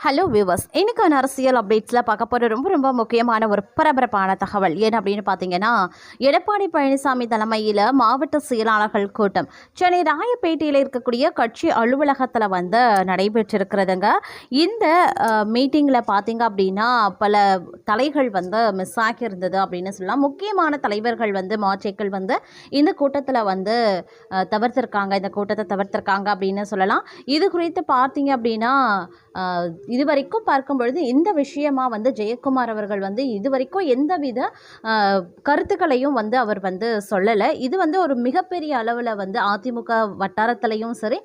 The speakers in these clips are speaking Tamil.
ஹலோ வியூவர்ஸ், இன்னைக்கான அரசியல் அப்டேட்ஸில் பார்க்க போகிற ரொம்ப முக்கியமான ஒரு பரபரப்பான தகவல் என்ன அப்படின்னு பார்த்தீங்கன்னா, எடப்பாடி பழனிசாமி தலைமையில் மாவட்ட செயலாளர்கள் கூட்டம் சென்னை ராயப்பேட்டையில் இருக்கக்கூடிய கட்சி அலுவலகத்தில் நடைபெற்றிருக்கிறதுங்க. இந்த மீட்டிங்கில் பார்த்தீங்க அப்படின்னா பல தலைகள் மிஸ் ஆகியிருந்தது அப்படின்னு சொல்லலாம். முக்கியமான தலைவர்கள் மாற்றங்கள் இந்த கூட்டத்தில் இந்த கூட்டத்தை தவிர்த்திருக்காங்க அப்படின்னு சொல்லலாம். இது குறித்து பார்த்தீங்க அப்படின்னா இதுவரைக்கும் பார்க்கும் பொழுது இந்த விஷயமா ஜெயக்குமார் அவர்கள் இதுவரைக்கும் எந்தவித கருத்துக்களையும் அவர் சொல்லலை. இது ஒரு மிகப்பெரிய அளவில் அதிமுக வட்டாரத்திலையும் சரி,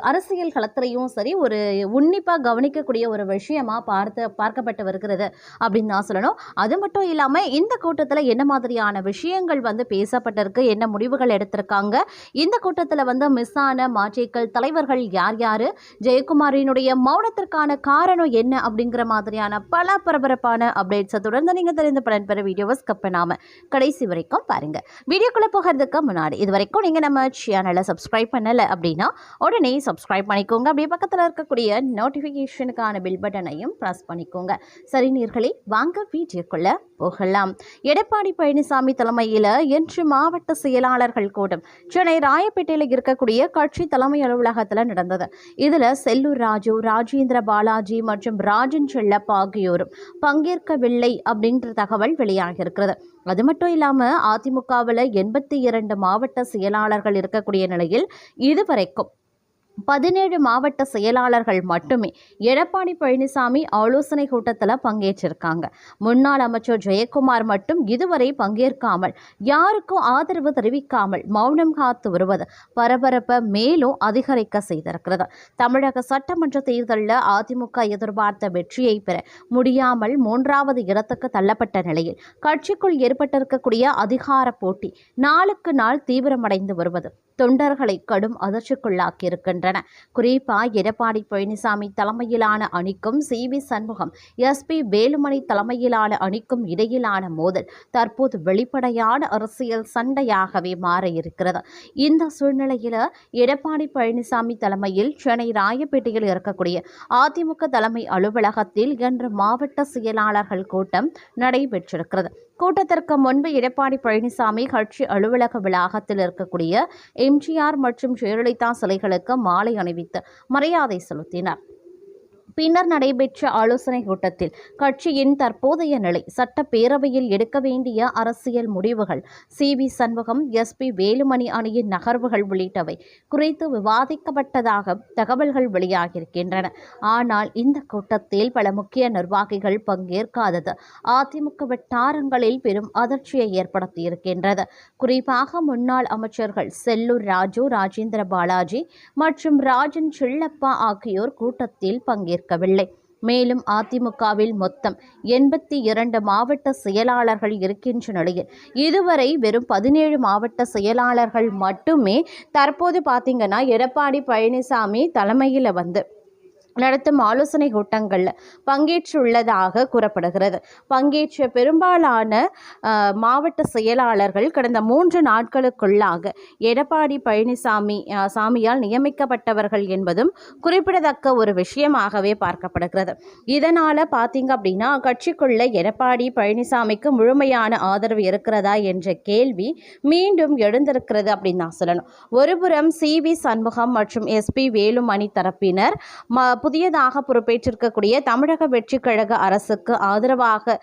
அரசியல் களத்திலையும் சரி, ஒரு உன்னிப்பாக கவனிக்கக்கூடிய ஒரு விஷயமா பார்க்கப்பட்டு வருகிறது அப்படின்னு நான் சொல்லணும். அது மட்டும் இல்லாமல் இந்த கூட்டத்தில் என்ன மாதிரியான விஷயங்கள் பேசப்பட்டிருக்கு, என்ன முடிவுகள் எடுத்திருக்காங்க, இந்த கூட்டத்தில் மிஸ் ஆன மாற்றங்கள் தலைவர்கள் யார் யார், ஜெயக்குமாரினுடைய மௌனத்திற்கான காரணம் என்ன அப்படிங்கிற மாதிரியான பல பரபரப்பான அப்டேட்ஸை தொடர்ந்து நீங்கள் தெரிந்து பலன் பெற வீடியோவை ஸ்கிப் பண்ணாமல் கடைசி வரைக்கும் பாருங்கள். வீடியோக்குள்ளே போகிறதுக்கு முன்னாடி இது வரைக்கும் நீங்கள் நம்ம சேனலை சப்ஸ்கிரைப் பண்ணலை அப்படின்னா உடனே சப்ஸ்கிரைப் பண்ணிக்கோங்க. அப்படியே பக்கத்தில் இருக்கக்கூடிய நோட்டிஃபிகேஷனுக்கான பில் பட்டனையும் ப்ரெஸ் பண்ணிக்கோங்க. சரி நேயர்களே, வாங்க வீடியோக்குள்ளே போகலாம். எடப்பாடி பழனிசாமி தலைமையில் இன்று மாவட்ட செயலாளர்கள் கூட்டம் சென்னை ராயப்பேட்டையில் இருக்கக்கூடிய கட்சி தலைமை அலுவலகத்தில் நடந்தது. இதில் செல்லூர் ராஜு, ராஜேந்திர பாலாஜி மற்றும் ராஜன் செல்லப்பா ஆகியோரும் பங்கேற்கவில்லை அப்படின்ற தகவல் வெளியாகியிருக்கிறது. அது மட்டும் இல்லாமல் அதிமுகவில் 82 மாவட்ட செயலாளர்கள் இருக்கக்கூடிய நிலையில் இதுவரைக்கும் 17 மாவட்ட செயலாளர்கள் மட்டுமே எடப்பாடி பழனிசாமி ஆலோசனை கூட்டத்தில் பங்கேற்றிருக்காங்க. முன்னாள் அமைச்சர் ஜெயக்குமார் மட்டும் இதுவரை பங்கேற்காமல் யாருக்கும் ஆதரவு தெரிவிக்காமல் மௌனம் காத்து வருவது பரபரப்பை மேலும் அதிகரிக்க செய்திருக்கிறது. தமிழக சட்டமன்ற தேர்தலில் அதிமுக எதிர்பார்த்த வெற்றியை பெற முடியாமல் 3வது இடத்துக்கு தள்ளப்பட்ட நிலையில் கட்சிக்குள் ஏற்பட்டிருக்கக்கூடிய அதிகார போட்டி நாளுக்கு நாள் தீவிரமடைந்து வருவது தொண்டர்களை கடும் அதிர்ச்சிக்குள்ளாக்கி இருக்கின்றன. குறிப்பாக எடப்பாடி பழனிசாமி தலைமையிலான அணிக்கும் சி.வி. சண்முகம், எஸ்.பி. வேலுமணி தலைமையிலான அணிக்கும் இடையிலான மோதல் தற்போது வெளிப்படையான அரசியல் சண்டையாகவே மாற இருக்கிறது. இந்த சூழ்நிலையில் எடப்பாடி பழனிசாமி தலைமையில் சென்னை ராயப்பேட்டையில் இருக்கக்கூடிய அதிமுக தலைமை அலுவலகத்தில் இன்று மாவட்ட செயலாளர்கள் கூட்டம் நடைபெற்றிருக்கிறது. கூட்டத்திற்கு முன்பு எடப்பாடி பழனிசாமி கட்சி அலுவலக வளாகத்தில் இருக்கக்கூடிய எம்ஜிஆர் மற்றும் ஜெயலலிதா சிலைகளுக்கு மாலை அணிவித்து மரியாதை செலுத்தினார். பின்னர் நடைபெற்ற ஆலோசனை கூட்டத்தில் கட்சியின் தற்போதைய நிலை, சட்டப்பேரவையில் எடுக்க வேண்டிய அரசியல் முடிவுகள், சி.வி. சண்முகம், எஸ்.பி. வேலுமணி அணியின் நகர்வுகள் உள்ளிட்டவை குறித்து விவாதிக்கப்பட்டதாக தகவல்கள் வெளியாகியிருக்கின்றன. ஆனால் இந்த கூட்டத்தில் பல முக்கிய நிர்வாகிகள் பங்கேற்காதது அதிமுக வட்டாரங்களில் பெரும் அதிர்ச்சியை ஏற்படுத்தியிருக்கின்றது. குறிப்பாக முன்னாள் அமைச்சர்கள் செல்லூர் ராஜு, ராஜேந்திர பாலாஜி மற்றும் ராஜன் செல்லப்பா ஆகியோர் கூட்டத்தில் பங்கேற்க மேலும் அதிமுகவில் மொத்தம் 82 மாவட்ட செயலாளர்கள் இருக்கின்ற நிலையில் இதுவரை வெறும் 17 மாவட்ட செயலாளர்கள் மட்டுமே தற்போது பார்த்தீங்கன்னா எடப்பாடி பழனிசாமி தலைமையில் நடத்தும் ஆலோசனை கூட்டங்களில் பங்கேற்றுள்ளதாக கூறப்படுகிறது. பங்கேற்ற பெரும்பாலான மாவட்ட செயலாளர்கள் கடந்த 3 நாட்களுக்குள்ளாக எடப்பாடி பழனிசாமியால் நியமிக்கப்பட்டவர்கள் என்பதும் குறிப்பிடத்தக்க ஒரு விஷயமாகவே பார்க்கப்படுகிறது. இதனால் பார்த்தீங்க அப்படின்னா கட்சிக்குள்ள எடப்பாடி பழனிசாமிக்கு முழுமையான ஆதரவு இருக்கிறதா என்ற கேள்வி மீண்டும் எழுந்திருக்கிறது அப்படின்னு நான் சொல்லணும். ஒருபுறம் சி.வி. சண்முகம் மற்றும் எஸ்.பி. வேலுமணி தரப்பினர் புதியதாக பொறுப்பேற்றிருக்கக்கூடிய தமிழக வெற்றிக் கழக அரசுக்கு ஆதரவு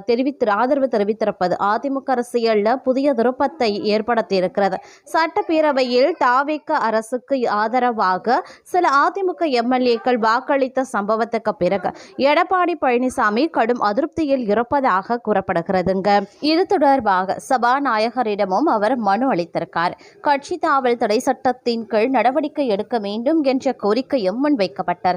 தெரிவித்திருப்பது அதிமுக அரசியலில் புதிய திருப்பத்தை ஏற்படுத்தியிருக்கிறது. சட்டப்பேரவையில் தாவேக அரசுக்கு ஆதரவாக சில அதிமுக எம்எல்ஏக்கள் வாக்களித்த சம்பவத்துக்கு பிறகு எடப்பாடி பழனிசாமி கடும் அதிருப்தியில் இருப்பதாக கூறப்படுகிறதுங்க. இது தொடர்பாக சபாநாயகரிடமும் அவர் மனு அளித்திருக்கார். கட்சி தாவல் தடை சட்டத்தின் கீழ் நடவடிக்கை எடுக்க வேண்டும் என்ற கோரிக்கையும் முன்வைக்கப்பட்டிருந்தது.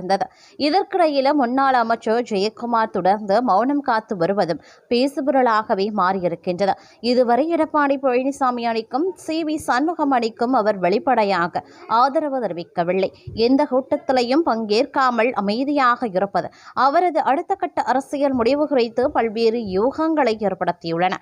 இதற்கிடையில முன்னாள் அமைச்சர் ஜெயக்குமார் தொடர்ந்து மௌனம் காத்து வருவதும் பேசுபொருளாகவே மாறியிருக்கின்றது. இதுவரை எடப்பாடி பழனிசாமி அணிக்கும் சி.வி. சண்முகம் அணிக்கும் அவர் வெளிப்படையாக ஆதரவு தெரிவிக்கவில்லை. எந்த கூட்டத்திலையும் பங்கேற்காமல் அமைதியாக இருப்பது அவரது அடுத்த கட்ட அரசியல் முடிவு குறித்து பல்வேறு யூகங்களை ஏற்படுத்தியுள்ளன.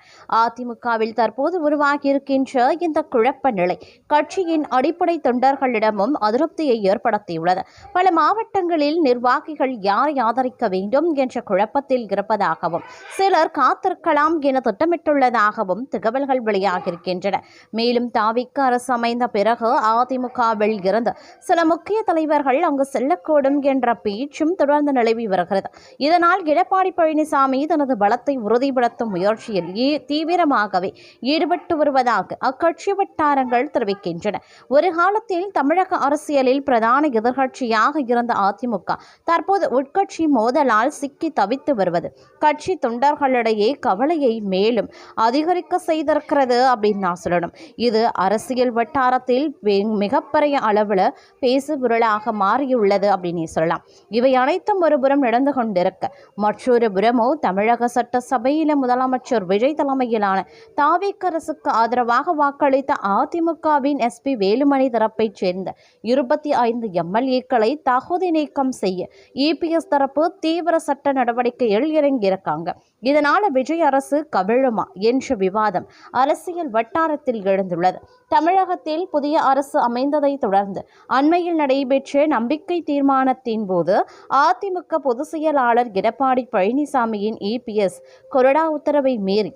அதிமுகவில் தற்போது உருவாகியிருக்கின்ற இந்த குழப்ப நிலை கட்சியின் அடிப்படை தொண்டர்களிடமும் அதிருப்தியை ஏற்படுத்தியுள்ளது. பல மாவட்டங்கள் இடங்களில் நிர்வாகிகள் யாரை ஆதரிக்க வேண்டும் என்ற குழப்பத்தில் இருப்பதாகவும் சிலர் காத்திருக்கலாம் என திட்டமிட்டுள்ளதாகவும் தகவல்கள் வெளியாகியிருக்கின்றன. மேலும் தாவிக அரசு அமைந்த பிறகு அதிமுகவில் இருந்து சில முக்கிய தலைவர்கள் அங்கு செல்லக்கூடும் என்ற பேச்சும் தொடர்ந்து நிலவி வருகிறது. இதனால் எடப்பாடி பழனிசாமி தனது பலத்தை உறுதிப்படுத்தும் முயற்சியில் தீவிரமாகவே ஈடுபட்டு வருவதாக அக்கட்சி வட்டாரங்கள் தெரிவிக்கின்றன. ஒரு காலத்தில் தமிழக அரசியலில் பிரதான எதிர்க்கட்சியாக இருந்த அதிமுக தற்போது உட்கட்சி மோதலால் சிக்கி தவித்து வருவது கட்சி தொண்டர்களிடையே கவலையை மேலும் அதிகரிக்க செய்திருக்கிறது அப்படின்னு நான் சொல்லணும். இது அரசியல் வட்டாரத்தில் மிகப்பெரிய அளவில் பேசுபொருளாக மாறியுள்ளது அப்படின்னு சொல்லலாம். இவை அனைத்தும் ஒருபுறம் நடந்து கொண்டிருக்க மற்றொரு புறமோ தமிழக சட்டசபையில் முதலமைச்சர் விஜய் தலைமையிலான தாவேக அரசுக்கு ஆதரவாக வாக்களித்த அதிமுகவின் எஸ்பி வேலுமணி தரப்பைச் சேர்ந்த 25 எம்எல்ஏக்களை தகுதி நீக்கம் செய்ய இபிஎஸ் தரப்பு தீவிர சட்ட நடவடிக்கையில் இறங்கியிருக்காங்க. இதனால் விஜய் அரசு கவிழுமா என்ற விவாதம் அரசியல் வட்டாரத்தில் எழுந்துள்ளது. தமிழகத்தில் புதிய அரசு அமைந்ததை தொடர்ந்து அண்மையில் நடைபெற்ற நம்பிக்கை தீர்மானத்தின் போது அதிமுக பொதுச் செயலாளர் எடப்பாடி பழனிசாமியின் இபிஎஸ் கொறடா உத்தரவை மீறி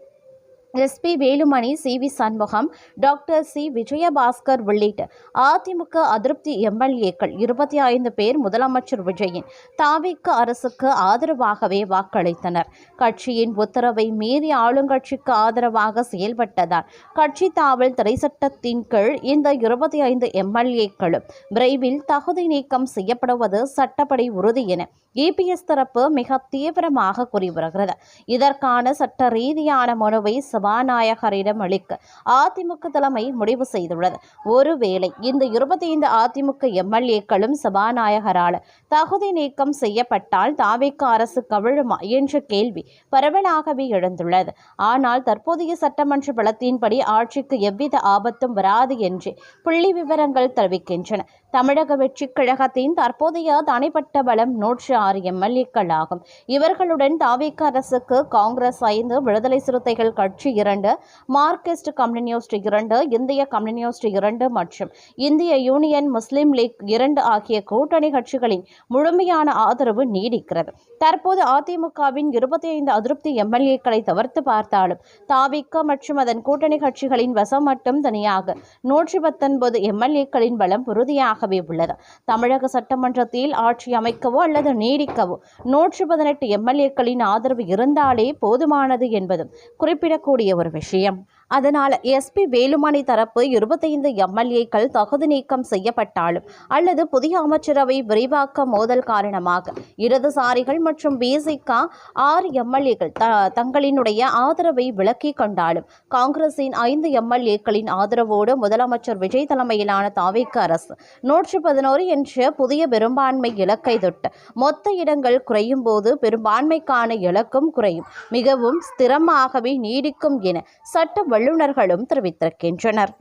SP Velumani, CV. Shanmugam, doctor C. Vijayabaskar உள்ளிட்ட அதிமுக அதிருப்தி எம்எல்ஏக்கள் 25 பேர் முதலமைச்சர் விஜயின் தாவேக அரசுக்கு ஆதரவாகவே வாக்களித்தனர். கட்சியின் உத்தரவை மீறி ஆளுங்கட்சிக்கு ஆதரவாக செயல்பட்டதால் கட்சி தாவல் தடை சட்டத்தின் கீழ் இந்த 25 எம்எல்ஏக்களும் விரைவில் தகுதி நீக்கம் செய்யப்படுவது சட்டப்படி உறுதி என இபிஎஸ் தரப்பு மிக தீவிரமாக கூறி வருகிறது. இதற்கான சட்ட ரீதியான மனுவை சபாநாயகரிடம் அளிக்க அதிமுக தலைமை முடிவு செய்துள்ளது. ஒருவேளை இந்த 25 அதிமுக எம்எல்ஏக்களும் சபாநாயகரால் தகுதி நீக்கம் செய்யப்பட்டால் தாவேக அரசு கவிழுமா என்ற கேள்வி பரவலாகவே எழுந்துள்ளது. ஆனால் தற்போதைய சட்டமன்ற பலத்தின்படி ஆட்சிக்கு எவ்வித ஆபத்தும் வராது என்று புள்ளி விவரங்கள் தெரிவிக்கின்றன. தமிழக வெற்றிக் கழகத்தின் தற்போதைய தனிப்பட்ட பலம் 106 எம்எல்ஏக்கள் ஆகும். இவர்களுடன் தாவேக அரசுக்கு காங்கிரஸ் 5, விடுதலை சிறுத்தைகள் கட்சி 2, மார்க்சிஸ்ட் கம்யூனிஸ்ட் 2, இந்திய கம்யூனிஸ்ட் 2 மற்றும் இந்திய யூனியன் முஸ்லிம் லீக் 2 ஆகிய கூட்டணி கட்சிகளின் முழுமையான ஆதரவு நீடிக்கிறது. தற்போது அதிமுகவின் 25 அதிருப்தி எம்எல்ஏக்களை தவிர்த்து பார்த்தாலும் தாவேக மற்றும் அதன் கூட்டணி கட்சிகளின் வசம் மட்டும் தனியாக 119 எம்எல்ஏக்களின் பலம் உறுதியாகவே உள்ளது. தமிழக சட்டமன்றத்தில் ஆட்சி அமைக்கவோ அல்லது நீடிக்கவோ 118 எம்எல்ஏக்களின் ஆதரவு இருந்தாலே போதுமானது என்பதும் குறிப்பிடக்கூடிய ஒரு விஷயம். அதனால் எஸ்பி வேலுமணி தரப்பு 25 எம்எல்ஏக்கள் தகுதி நீக்கம் செய்யப்பட்டாலும் அல்லது புதிய அமைச்சரவை விரிவாக்க மோதல் காரணமாக இடதுசாரிகள் மற்றும் பிசிக 6 எம்எல்ஏக்கள் தங்களினுடைய ஆதரவை விலக்கிக் கொண்டாலும் காங்கிரசின் 5 எம்எல்ஏக்களின் ஆதரவோடு முதலமைச்சர் விஜய் தலைமையிலான தாவேக அரசு 111 என்ற புதிய பெரும்பான்மை இலக்கை தொட்டு மொத்த இடங்கள் குறையும் போது பெரும்பான்மைக்கான இலக்கும் குறையும், மிகவும் ஸ்திரமாகவே நீடிக்கும் என சட்ட வல்லுநர்களும் தெரிவித்திருக்கின்றனர்.